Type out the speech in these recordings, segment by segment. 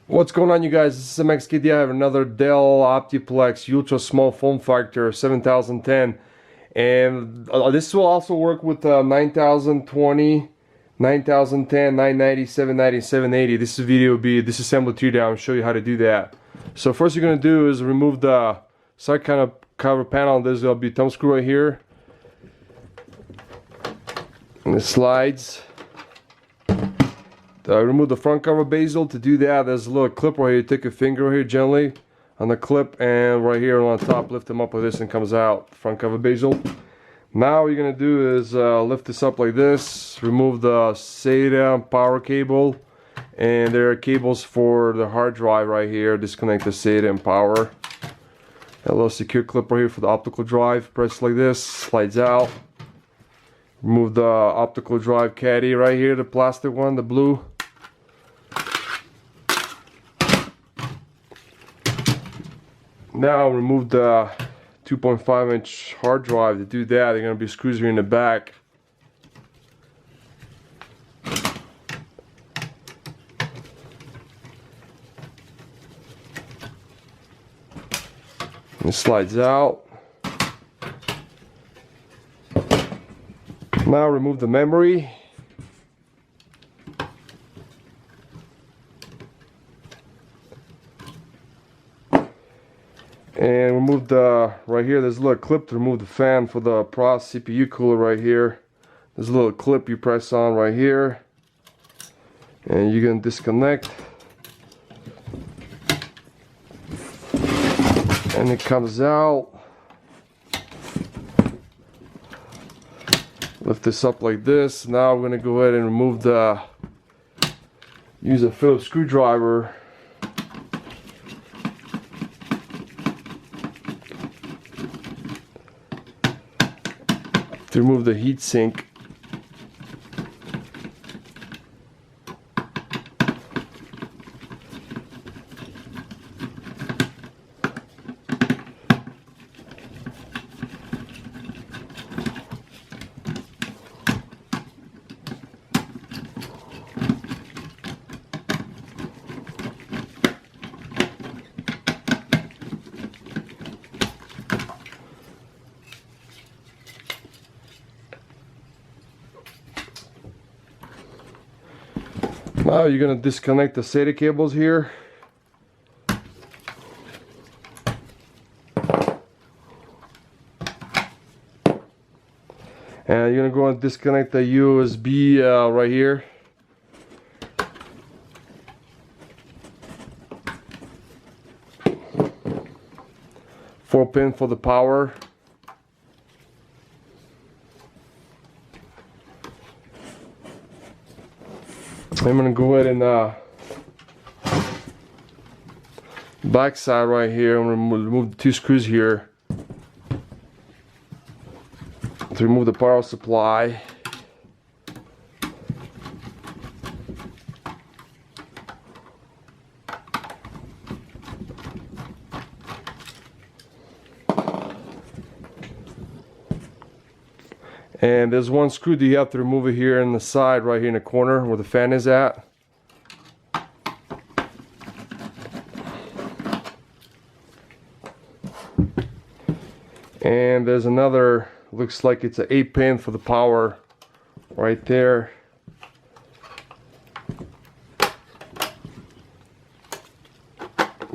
What's going on, you guys? This is MXKD. I have another Dell Optiplex ultra small form factor 7010, and this will also work with 9020, 9010, 990, 790, 780. This video will be Disassemble Teardown. I'll show you how to do that. So first you're going to do is remove the side cover panel. There's going to be a thumb screw right here, and it slides. Remove the front cover bezel. To do that, there's a little clip right here. You take a finger right here gently on the clip, and right here on top, lift them up like this, and comes out front cover bezel. Now what you're gonna do is lift this up like this. Remove the SATA power cable, and there are cables for the hard drive right here. Disconnect the SATA and power. A little secure clip right here for the optical drive. Press like this, slides out. Remove the optical drive caddy right here, the plastic one, the blue. Now remove the 2.5-inch hard drive. To do that, there are going to be screws here in the back. It slides out. Now remove the memory. And remove the, right here, there's a little clip to remove the fan for the CPU cooler right here. There's a little clip you press on right here, and you can disconnect. And it comes out. Lift this up like this. Now we're going to go ahead and remove the, use a Phillips screwdriver. To remove the heat sink. Now you're going to disconnect the SATA cables here. And you're going to go and disconnect the USB right here. Four pin for the power. I'm going to go ahead and back side right here, I'm going to remove the two screws here to remove the power supply. And there's one screw that you have to remove it here in the side, right here in the corner where the fan is at. And there's another, looks like it's an 8-pin for the power right there.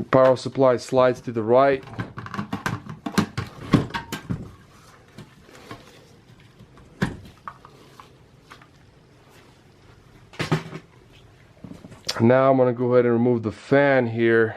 Power supply slides to the right. Now I'm going to go ahead and remove the fan here.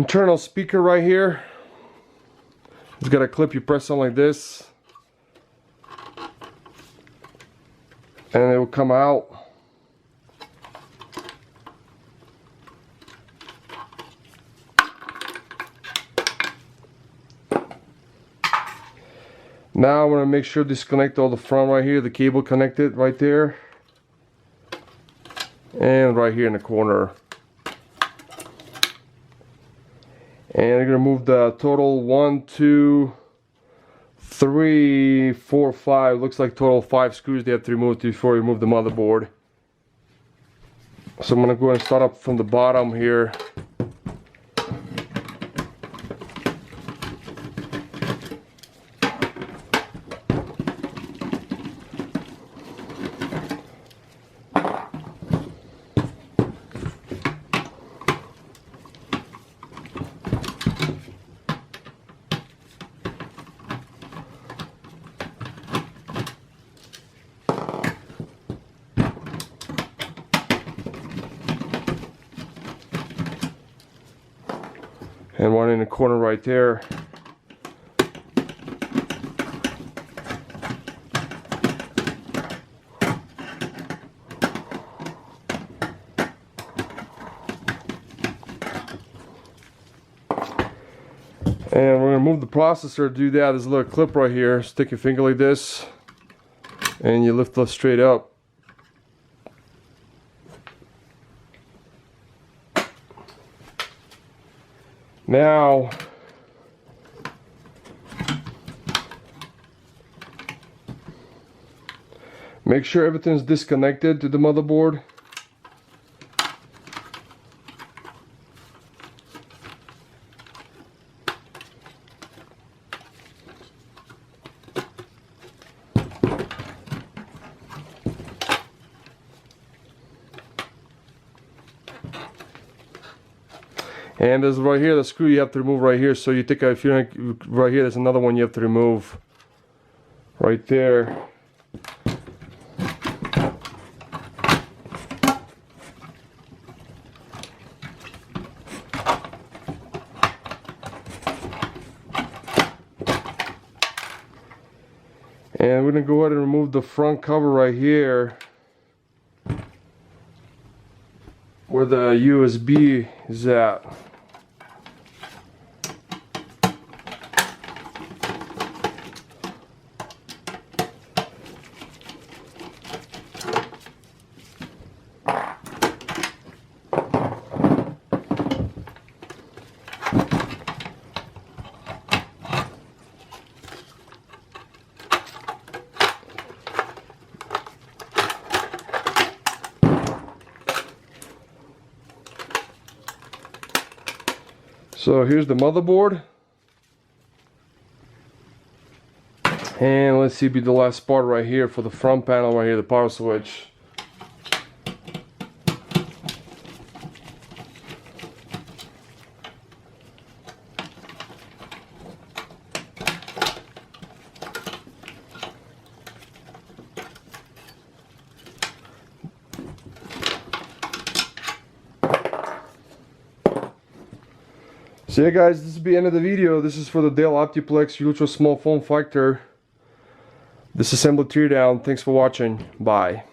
internal speaker right here. It's got a clip you press on like this, and it will come out. Now I'm going to make sure to disconnect all the front right here, the cable connected right there, and right here in the corner. And I'm going to move the total 1, 2, 3, 4, 5. Looks like total 5 screws they have to remove before you remove the motherboard. So I'm going to go and start up from the bottom here. And one in the corner right there. And we're going to move the processor to do that. There's a little clip right here. Stick your finger like this, and you lift it straight up. Now, make sure everything's disconnected to the motherboard. And there's right here the screw you have to remove right here. So you take a, if you right here, there's another one you have to remove right there. And we're gonna go ahead and remove the front cover right here, where the USB is at. So here's the motherboard, and let's see, be the last part right here for the front panel right here, the power switch. So yeah guys, this will be the end of the video. This is for the Dell Optiplex Ultra Small Form Factor Disassembly Teardown. Thanks for watching. Bye.